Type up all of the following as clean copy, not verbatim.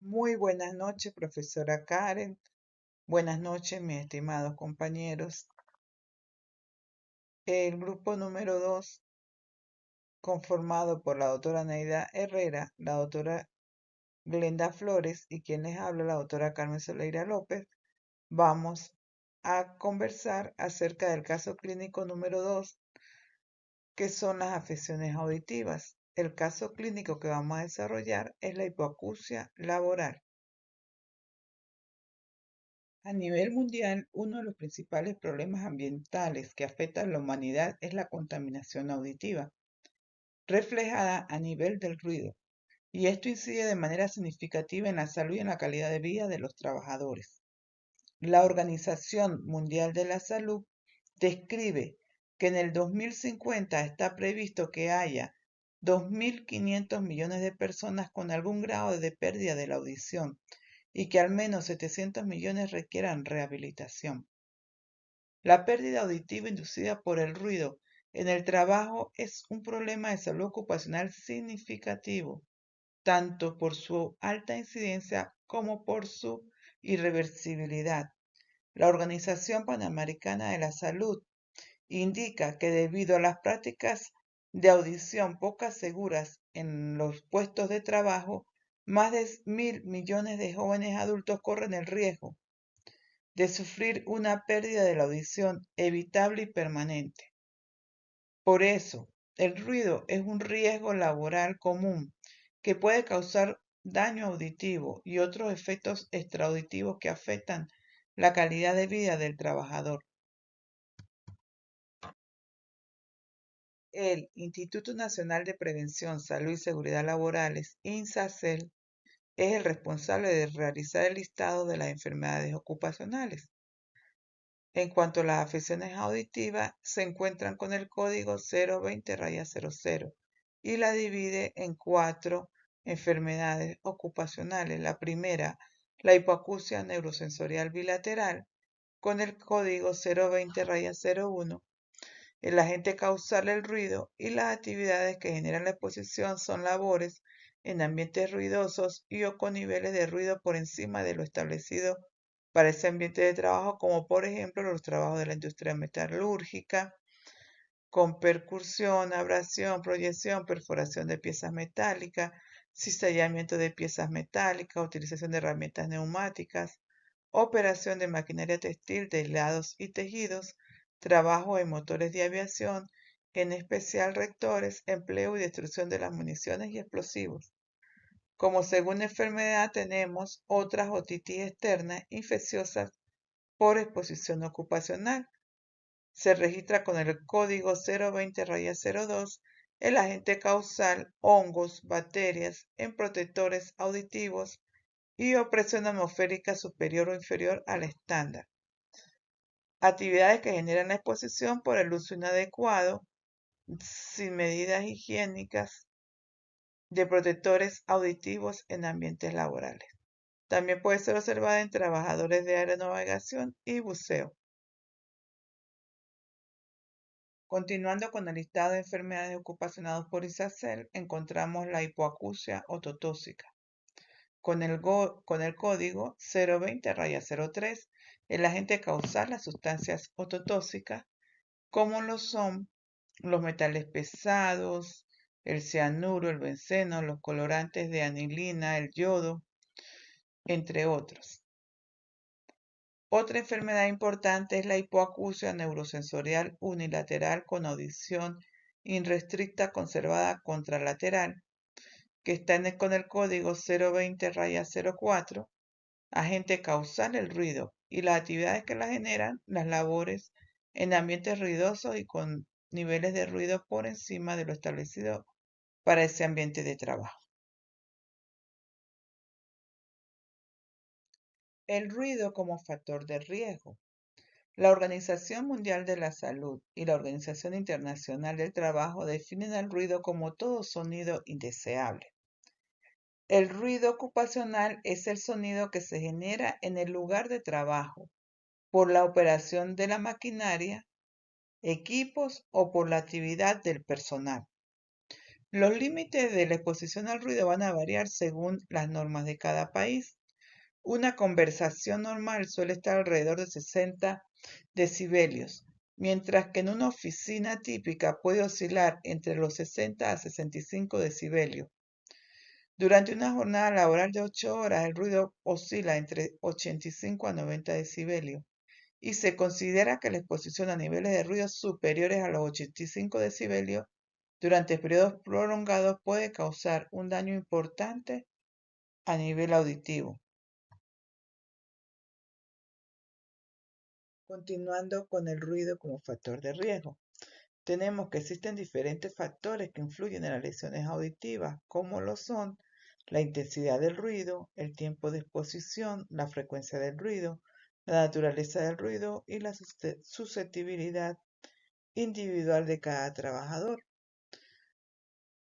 Muy buenas noches, profesora Karen. Buenas noches, mis estimados compañeros. El grupo número 2, conformado por la doctora Neida Herrera, la doctora Glenda Flores y quien les habla, la doctora Carmen Soleira López, vamos a conversar acerca del caso clínico número 2, que son las afecciones auditivas. El caso clínico que vamos a desarrollar es la hipoacusia laboral. A nivel mundial, uno de los principales problemas ambientales que afectan a la humanidad es la contaminación auditiva, reflejada a nivel del ruido, y esto incide de manera significativa en la salud y en la calidad de vida de los trabajadores. La Organización Mundial de la Salud describe que en el 2050 está previsto que haya 2.500 millones de personas con algún grado de pérdida de la audición y que al menos 700 millones requieran rehabilitación. La pérdida auditiva inducida por el ruido en el trabajo es un problema de salud ocupacional significativo, tanto por su alta incidencia como por su irreversibilidad. La Organización Panamericana de la Salud indica que debido a las prácticas de audición pocas seguras en los puestos de trabajo, más de 1.000 millones de jóvenes adultos corren el riesgo de sufrir una pérdida de la audición evitable y permanente. Por eso, el ruido es un riesgo laboral común que puede causar daño auditivo y otros efectos extraauditivos que afectan la calidad de vida del trabajador. El Instituto Nacional de Prevención, Salud y Seguridad Laborales, INSACEL, es el responsable de realizar el listado de las enfermedades ocupacionales. En cuanto a las afecciones auditivas, se encuentran con el código 020-00 y la divide en 4 enfermedades ocupacionales. La primera, la hipoacusia neurosensorial bilateral, con el código 020-01. El agente causal del ruido y las actividades que generan la exposición son labores en ambientes ruidosos y o con niveles de ruido por encima de lo establecido para ese ambiente de trabajo, como por ejemplo los trabajos de la industria metalúrgica, con percusión, abrasión, proyección, perforación de piezas metálicas, cizallamiento de piezas metálicas, utilización de herramientas neumáticas, operación de maquinaria textil de hilados y tejidos, trabajo en motores de aviación, en especial reactores, empleo y destrucción de las municiones y explosivos. Como segunda enfermedad tenemos otras otitis externas infecciosas por exposición ocupacional. Se registra con el código 020-02 el agente causal, hongos, bacterias en protectores auditivos y opresión atmosférica superior o inferior al estándar. Actividades que generan la exposición por el uso inadecuado, sin medidas higiénicas, de protectores auditivos en ambientes laborales. También puede ser observada en trabajadores de aeronavegación y buceo. Continuando con el listado de enfermedades ocupacionales por ISACEL, encontramos la hipoacusia ototóxica. Con el código 020-03, el agente causal, las sustancias ototóxicas, como lo son los metales pesados, el cianuro, el benceno, los colorantes de anilina, el yodo, entre otros. Otra enfermedad importante es la hipoacusia neurosensorial unilateral con audición irrestricta conservada contralateral, que está con el código 020-04, agente causal el ruido y las actividades que la generan, las labores en ambientes ruidosos y con niveles de ruido por encima de lo establecido para ese ambiente de trabajo. El ruido como factor de riesgo. La Organización Mundial de la Salud y la Organización Internacional del Trabajo definen el ruido como todo sonido indeseable. El ruido ocupacional es el sonido que se genera en el lugar de trabajo por la operación de la maquinaria, equipos o por la actividad del personal. Los límites de la exposición al ruido van a variar según las normas de cada país. Una conversación normal suele estar alrededor de 60 decibelios, mientras que en una oficina típica puede oscilar entre los 60 a 65 decibelios. Durante una jornada laboral de 8 horas, el ruido oscila entre 85 a 90 decibelios y se considera que la exposición a niveles de ruido superiores a los 85 decibelios durante periodos prolongados puede causar un daño importante a nivel auditivo. Continuando con el ruido como factor de riesgo. Tenemos que existen diferentes factores que influyen en las lesiones auditivas, como lo son la intensidad del ruido, el tiempo de exposición, la frecuencia del ruido, la naturaleza del ruido y la susceptibilidad individual de cada trabajador.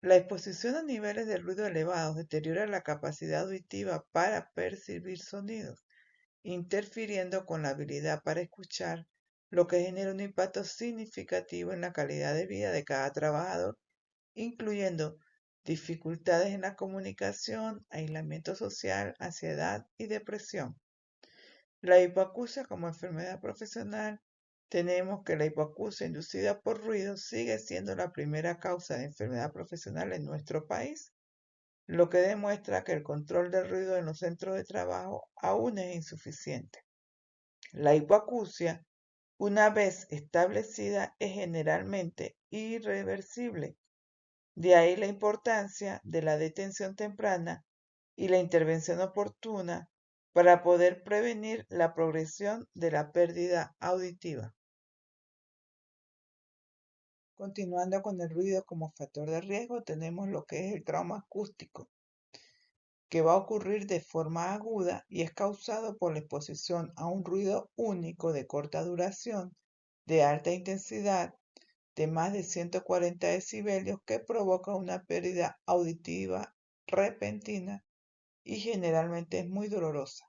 La exposición a niveles de ruido elevados deteriora la capacidad auditiva para percibir sonidos, interfiriendo con la habilidad para escuchar, lo que genera un impacto significativo en la calidad de vida de cada trabajador, incluyendo dificultades en la comunicación, aislamiento social, ansiedad y depresión. La hipoacusia como enfermedad profesional. Tenemos que la hipoacusia inducida por ruido sigue siendo la primera causa de enfermedad profesional en nuestro país, lo que demuestra que el control del ruido en los centros de trabajo aún es insuficiente. La hipoacusia, una vez establecida, es generalmente irreversible. De ahí la importancia de la detención temprana y la intervención oportuna para poder prevenir la progresión de la pérdida auditiva. Continuando con el ruido como factor de riesgo, tenemos lo que es el trauma acústico, que va a ocurrir de forma aguda y es causado por la exposición a un ruido único de corta duración, de alta intensidad, de más de 140 decibelios, que provoca una pérdida auditiva repentina y generalmente es muy dolorosa.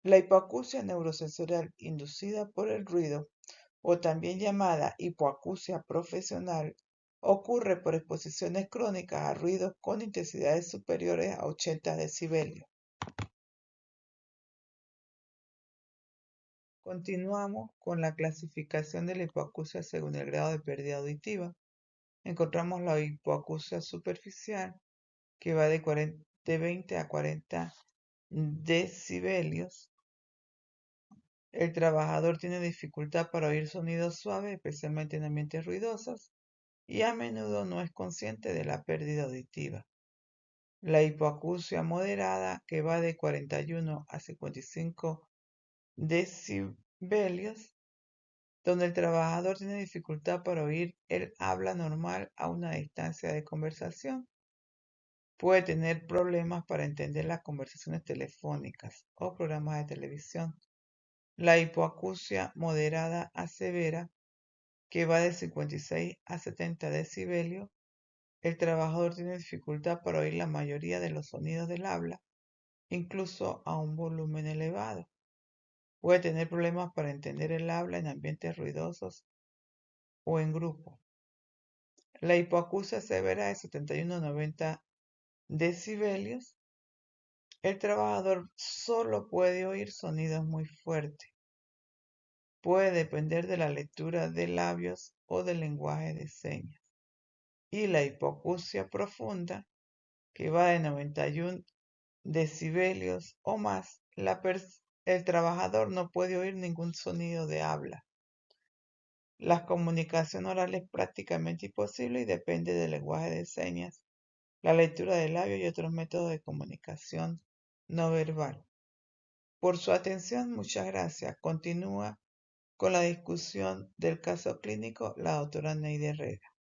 La hipoacusia neurosensorial inducida por el ruido, o también llamada hipoacusia profesional, ocurre por exposiciones crónicas a ruidos con intensidades superiores a 80 decibelios. Continuamos con la clasificación de la hipoacusia según el grado de pérdida auditiva. Encontramos la hipoacusia superficial, que va de 20 a 40 decibelios. El trabajador tiene dificultad para oír sonidos suaves, especialmente en ambientes ruidosos, y a menudo no es consciente de la pérdida auditiva. La hipoacusia moderada, que va de 41 a 55 decibelios, donde el trabajador tiene dificultad para oír el habla normal a una distancia de conversación. Puede tener problemas para entender las conversaciones telefónicas o programas de televisión. La hipoacusia moderada a severa, que va de 56 a 70 decibelios, el trabajador tiene dificultad para oír la mayoría de los sonidos del habla, incluso a un volumen elevado. Puede tener problemas para entender el habla en ambientes ruidosos o en grupo. La hipoacusia severa de 71 a 90 decibelios, el trabajador solo puede oír sonidos muy fuertes. Puede depender de la lectura de labios o del lenguaje de señas. Y la hipoacusia profunda, que va de 91 decibelios o más, el trabajador no puede oír ningún sonido de habla. La comunicación oral es prácticamente imposible y depende del lenguaje de señas, la lectura de labios y otros métodos de comunicación no verbal. Por su atención, muchas gracias. Continúa con la discusión del caso clínico la doctora Neide Herrera.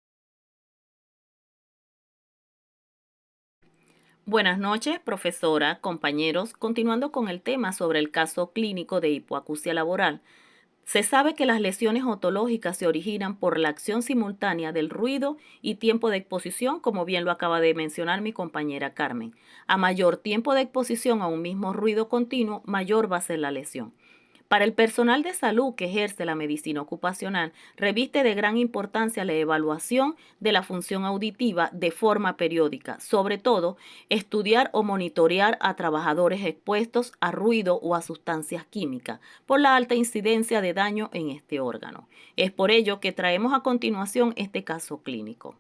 Buenas noches, profesora, compañeros. Continuando con el tema sobre el caso clínico de hipoacusia laboral, se sabe que las lesiones otológicas se originan por la acción simultánea del ruido y tiempo de exposición, como bien lo acaba de mencionar mi compañera Carmen. A mayor tiempo de exposición a un mismo ruido continuo, mayor va a ser la lesión. Para el personal de salud que ejerce la medicina ocupacional, reviste de gran importancia la evaluación de la función auditiva de forma periódica, sobre todo estudiar o monitorear a trabajadores expuestos a ruido o a sustancias químicas por la alta incidencia de daño en este órgano. Es por ello que traemos a continuación este caso clínico.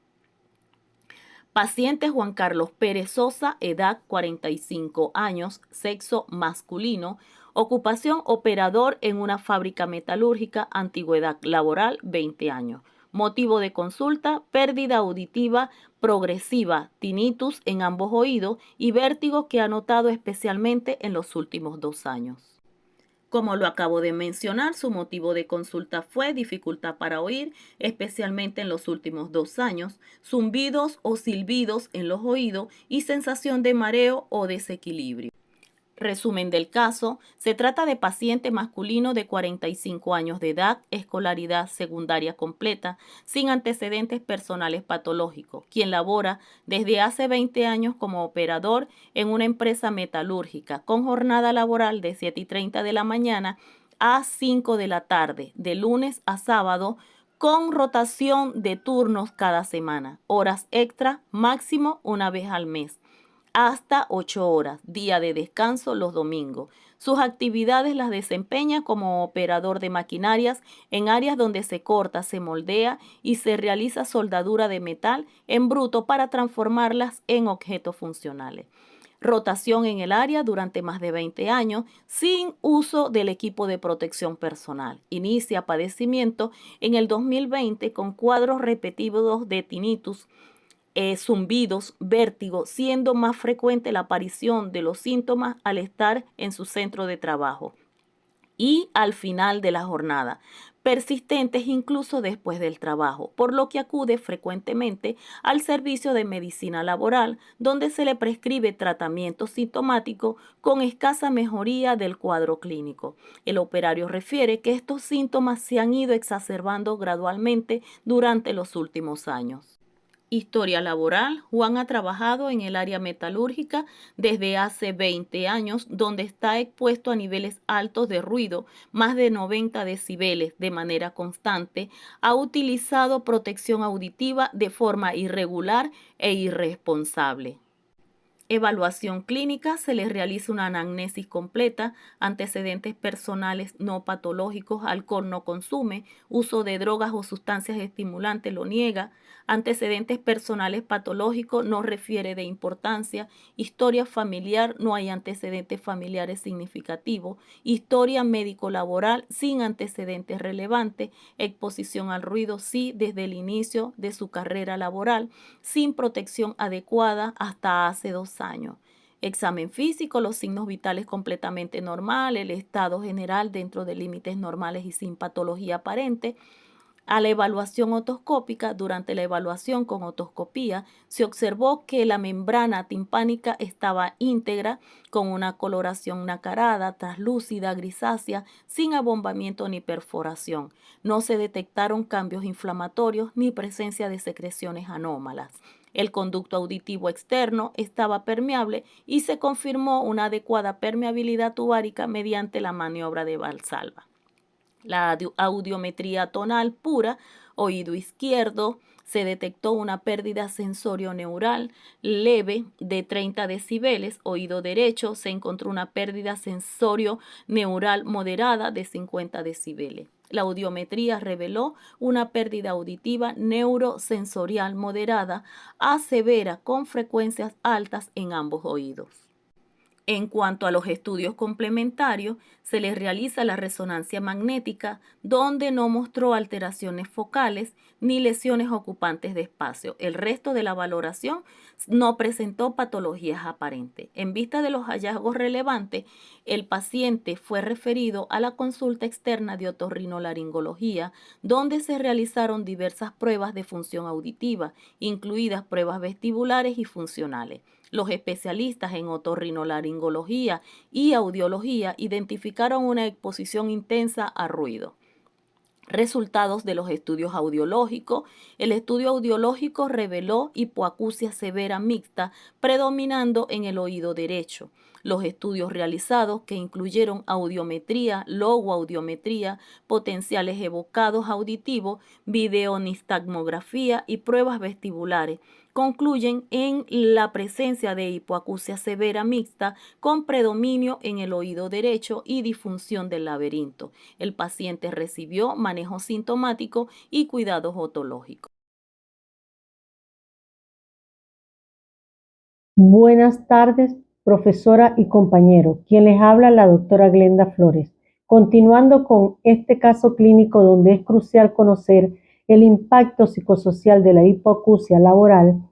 Paciente Juan Carlos Pérez Sosa, edad 45 años, sexo masculino, ocupación operador en una fábrica metalúrgica, antigüedad laboral 20 años. Motivo de consulta, pérdida auditiva progresiva, tinnitus en ambos oídos y vértigo que ha notado especialmente en los últimos 2 años. Como lo acabo de mencionar, su motivo de consulta fue dificultad para oír, especialmente en los últimos 2 años, zumbidos o silbidos en los oídos y sensación de mareo o desequilibrio. Resumen del caso, se trata de paciente masculino de 45 años de edad, escolaridad secundaria completa, sin antecedentes personales patológicos, quien labora desde hace 20 años como operador en una empresa metalúrgica, con jornada laboral de 7:30 de la mañana a 5 de la tarde, de lunes a sábado, con rotación de turnos cada semana, horas extra máximo una vez al mes hasta 8 horas, día de descanso los domingos. Sus actividades las desempeña como operador de maquinarias en áreas donde se corta, se moldea y se realiza soldadura de metal en bruto para transformarlas en objetos funcionales. Rotación en el área durante más de 20 años sin uso del equipo de protección personal. Inicia padecimiento en el 2020 con cuadros repetidos de tinnitus, zumbidos, vértigo, siendo más frecuente la aparición de los síntomas al estar en su centro de trabajo y al final de la jornada, persistentes incluso después del trabajo, por lo que acude frecuentemente al servicio de medicina laboral, donde se le prescribe tratamiento sintomático con escasa mejoría del cuadro clínico. El operario refiere que estos síntomas se han ido exacerbando gradualmente durante los últimos años. Historia laboral. Juan ha trabajado en el área metalúrgica desde hace 20 años, donde está expuesto a niveles altos de ruido, más de 90 decibeles de manera constante. Ha utilizado protección auditiva de forma irregular e irresponsable. Evaluación clínica, se les realiza una anamnesis completa, antecedentes personales no patológicos, alcohol no consume, uso de drogas o sustancias estimulantes lo niega, antecedentes personales patológicos no refiere de importancia, historia familiar, no hay antecedentes familiares significativos, historia médico-laboral sin antecedentes relevantes, exposición al ruido sí desde el inicio de su carrera laboral, sin protección adecuada hasta hace 2 años. Examen físico, los signos vitales completamente normal, el estado general dentro de límites normales y sin patología aparente. A la evaluación otoscópica, durante la evaluación con otoscopía, se observó que la membrana timpánica estaba íntegra, con una coloración nacarada, translúcida, grisácea, sin abombamiento ni perforación. No se detectaron cambios inflamatorios ni presencia de secreciones anómalas. El conducto auditivo externo estaba permeable y se confirmó una adecuada permeabilidad tubárica mediante la maniobra de Valsalva. La audiometría tonal pura, oído izquierdo, se detectó una pérdida sensorio-neural leve de 30 decibeles, oído derecho se encontró una pérdida sensorio-neural moderada de 50 decibeles. La audiometría reveló una pérdida auditiva neurosensorial moderada a severa con frecuencias altas en ambos oídos. En cuanto a los estudios complementarios, se les realiza la resonancia magnética, donde no mostró alteraciones focales ni lesiones ocupantes de espacio. El resto de la valoración no presentó patologías aparentes. En vista de los hallazgos relevantes, el paciente fue referido a la consulta externa de otorrinolaringología, donde se realizaron diversas pruebas de función auditiva, incluidas pruebas vestibulares y funcionales. Los especialistas en otorrinolaringología y audiología identificaron una exposición intensa a ruido. Resultados de los estudios audiológicos. El estudio audiológico reveló hipoacusia severa mixta predominando en el oído derecho. Los estudios realizados, que incluyeron audiometría, logoaudiometría, potenciales evocados auditivos, videonistagmografía y pruebas vestibulares, concluyen en la presencia de hipoacusia severa mixta con predominio en el oído derecho y disfunción del laberinto. El paciente recibió manejo sintomático y cuidados otológicos. Buenas tardes, profesora y compañero. Quien les habla, la doctora Glenda Flores. Continuando con este caso clínico donde es crucial conocer el impacto psicosocial de la hipoacusia laboral,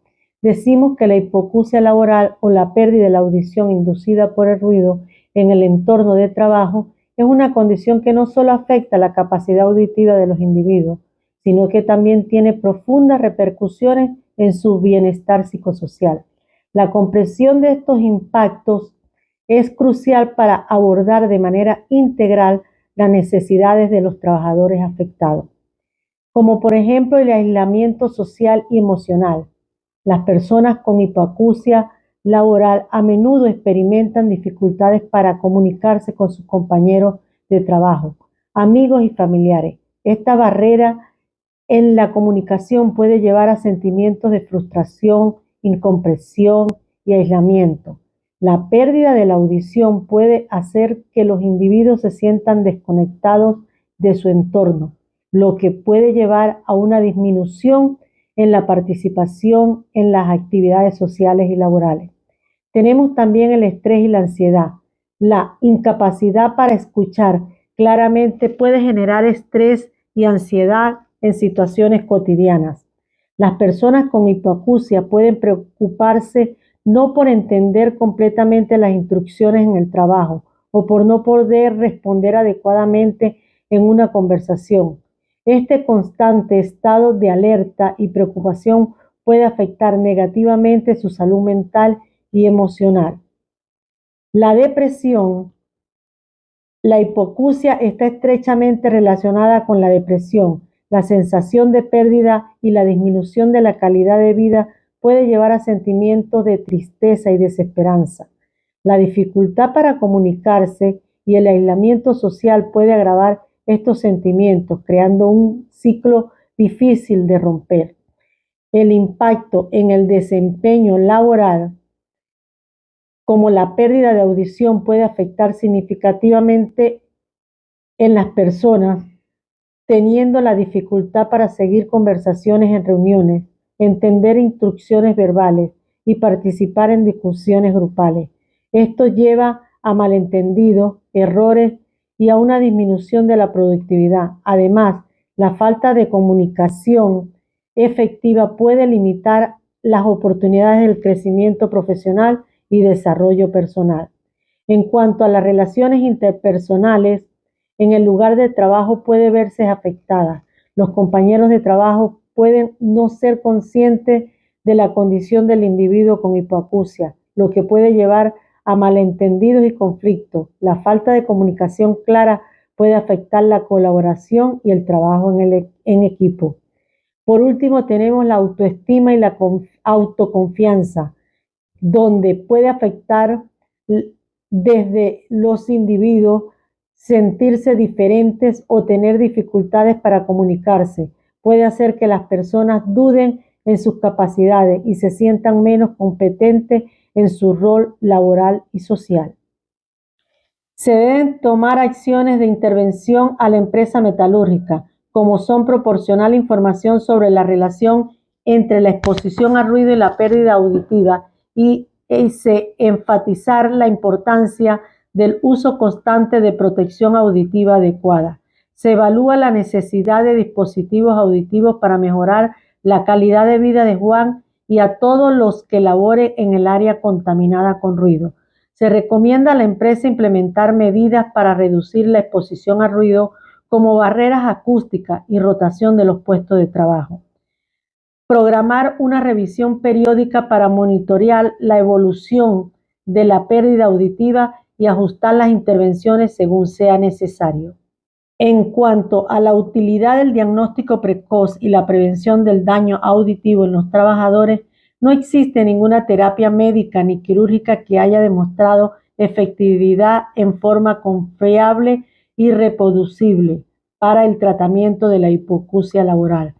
decimos que la hipoacusia laboral o la pérdida de la audición inducida por el ruido en el entorno de trabajo es una condición que no solo afecta la capacidad auditiva de los individuos, sino que también tiene profundas repercusiones en su bienestar psicosocial. La comprensión de estos impactos es crucial para abordar de manera integral las necesidades de los trabajadores afectados, como por ejemplo el aislamiento social y emocional. Las personas con hipoacusia laboral a menudo experimentan dificultades para comunicarse con sus compañeros de trabajo, amigos y familiares. Esta barrera en la comunicación puede llevar a sentimientos de frustración, incomprensión y aislamiento. La pérdida de la audición puede hacer que los individuos se sientan desconectados de su entorno, lo que puede llevar a una disminución en la participación en las actividades sociales y laborales. Tenemos también el estrés y la ansiedad. La incapacidad para escuchar claramente puede generar estrés y ansiedad en situaciones cotidianas. Las personas con hipoacusia pueden preocuparse no por entender completamente las instrucciones en el trabajo o por no poder responder adecuadamente en una conversación. Este constante estado de alerta y preocupación puede afectar negativamente su salud mental y emocional. La depresión, la hipoacusia está estrechamente relacionada con la depresión. La sensación de pérdida y la disminución de la calidad de vida puede llevar a sentimientos de tristeza y desesperanza. La dificultad para comunicarse y el aislamiento social puede agravar estos sentimientos, creando un ciclo difícil de romper. El impacto en el desempeño laboral, como la pérdida de audición, puede afectar significativamente en las personas, teniendo la dificultad para seguir conversaciones en reuniones, entender instrucciones verbales y participar en discusiones grupales. Esto lleva a malentendidos, errores y a una disminución de la productividad. Además, la falta de comunicación efectiva puede limitar las oportunidades del crecimiento profesional y desarrollo personal. En cuanto a las relaciones interpersonales, en el lugar de trabajo puede verse afectada. Los compañeros de trabajo pueden no ser conscientes de la condición del individuo con hipoacusia, lo que puede llevar a malentendidos y conflictos. La falta de comunicación clara puede afectar la colaboración y el trabajo en equipo. Por último, tenemos la autoestima y la autoconfianza, donde puede afectar desde los individuos sentirse diferentes o tener dificultades para comunicarse. Puede hacer que las personas duden en sus capacidades y se sientan menos competentes en su rol laboral y social. Se deben tomar acciones de intervención a la empresa metalúrgica, como son proporcionar información sobre la relación entre la exposición al ruido y la pérdida auditiva y enfatizar la importancia del uso constante de protección auditiva adecuada. Se evalúa la necesidad de dispositivos auditivos para mejorar la calidad de vida de Juan y a todos los que laboren en el área contaminada con ruido. Se recomienda a la empresa implementar medidas para reducir la exposición al ruido, como barreras acústicas y rotación de los puestos de trabajo. Programar una revisión periódica para monitorear la evolución de la pérdida auditiva y ajustar las intervenciones según sea necesario. En cuanto a la utilidad del diagnóstico precoz y la prevención del daño auditivo en los trabajadores, no existe ninguna terapia médica ni quirúrgica que haya demostrado efectividad en forma confiable y reproducible para el tratamiento de la hipoacusia laboral.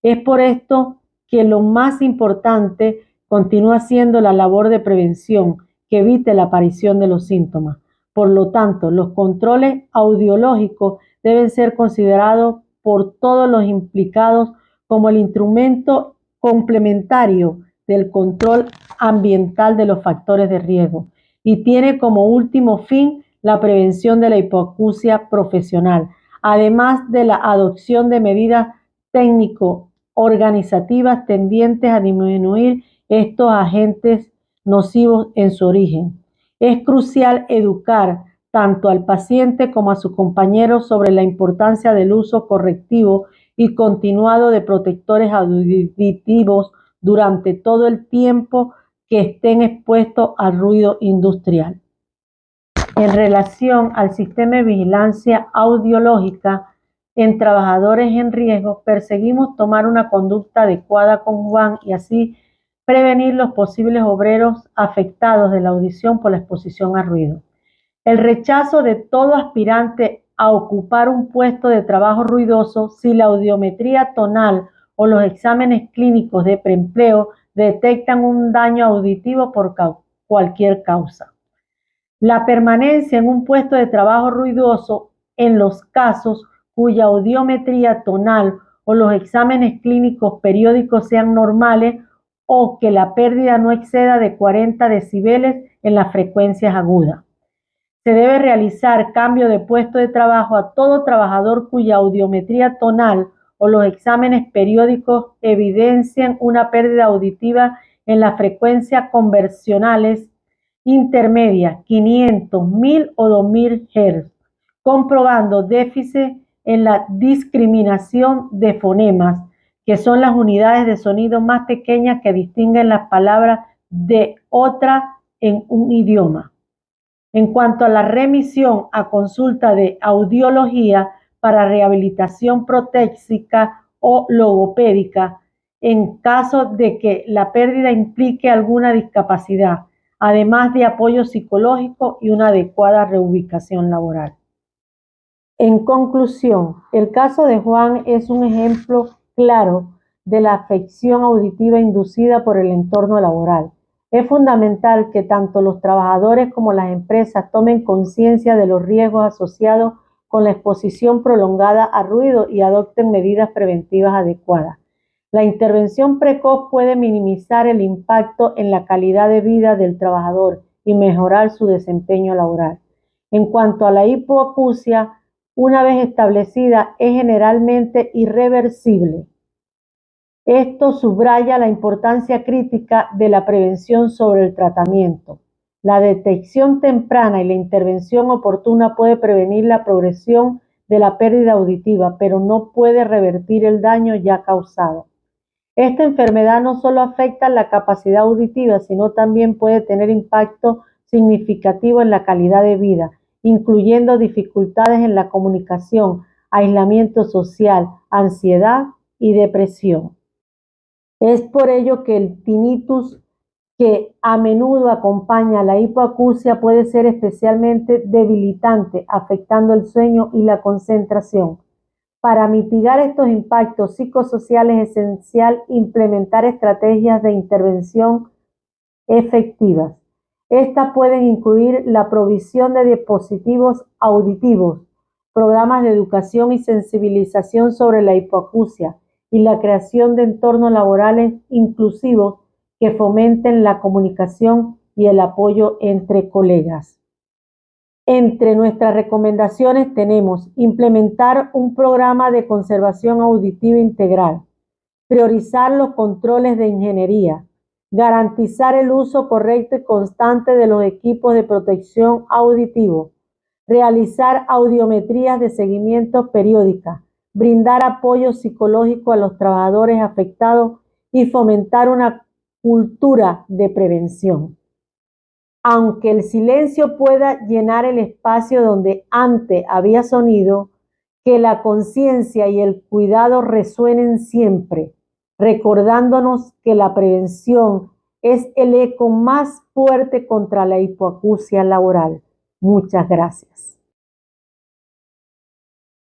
Es por esto que lo más importante continúa siendo la labor de prevención que evite la aparición de los síntomas. Por lo tanto, los controles audiológicos deben ser considerados por todos los implicados como el instrumento complementario del control ambiental de los factores de riesgo y tiene como último fin la prevención de la hipoacusia profesional, además de la adopción de medidas técnico-organizativas tendientes a disminuir estos agentes nocivos en su origen. Es crucial educar tanto al paciente como a sus compañeros sobre la importancia del uso correctivo y continuado de protectores auditivos durante todo el tiempo que estén expuestos al ruido industrial. En relación al sistema de vigilancia audiológica en trabajadores en riesgo, perseguimos tomar una conducta adecuada con Juan y así prevenir los posibles obreros afectados de la audición por la exposición a ruido. El rechazo de todo aspirante a ocupar un puesto de trabajo ruidoso si la audiometría tonal o los exámenes clínicos de preempleo detectan un daño auditivo por cualquier causa. La permanencia en un puesto de trabajo ruidoso en los casos cuya audiometría tonal o los exámenes clínicos periódicos sean normales o que la pérdida no exceda de 40 decibeles en las frecuencias agudas. Se debe realizar cambio de puesto de trabajo a todo trabajador cuya audiometría tonal o los exámenes periódicos evidencien una pérdida auditiva en las frecuencias convencionales intermedias 500, 1000 o 2000 Hz, comprobando déficit en la discriminación de fonemas, que son las unidades de sonido más pequeñas que distinguen las palabras de otra en un idioma. En cuanto a la remisión a consulta de audiología para rehabilitación protésica o logopédica, en caso de que la pérdida implique alguna discapacidad, además de apoyo psicológico y una adecuada reubicación laboral. En conclusión, el caso de Juan es un ejemplo claro de la afección auditiva inducida por el entorno laboral. Es fundamental que tanto los trabajadores como las empresas tomen conciencia de los riesgos asociados con la exposición prolongada a ruido y adopten medidas preventivas adecuadas. La intervención precoz puede minimizar el impacto en la calidad de vida del trabajador y mejorar su desempeño laboral. En cuanto a la hipoacusia, una vez establecida, es generalmente irreversible. Esto subraya la importancia crítica de la prevención sobre el tratamiento. La detección temprana y la intervención oportuna puede prevenir la progresión de la pérdida auditiva, pero no puede revertir el daño ya causado. Esta enfermedad no solo afecta la capacidad auditiva, sino también puede tener impacto significativo en la calidad de vida, incluyendo dificultades en la comunicación, aislamiento social, ansiedad y depresión. Es por ello que el tinnitus, que a menudo acompaña a la hipoacusia, puede ser especialmente debilitante, afectando el sueño y la concentración. Para mitigar estos impactos psicosociales es esencial implementar estrategias de intervención efectivas. Estas pueden incluir la provisión de dispositivos auditivos, programas de educación y sensibilización sobre la hipoacusia y la creación de entornos laborales inclusivos que fomenten la comunicación y el apoyo entre colegas. Entre nuestras recomendaciones tenemos implementar un programa de conservación auditiva integral, priorizar los controles de ingeniería, garantizar el uso correcto y constante de los equipos de protección auditivo, realizar audiometrías de seguimiento periódicas, brindar apoyo psicológico a los trabajadores afectados y fomentar una cultura de prevención. Aunque el silencio pueda llenar el espacio donde antes había sonido, Que la conciencia y el cuidado resuenen siempre, recordándonos que la prevención es el eco más fuerte contra la hipoacusia laboral. Muchas gracias.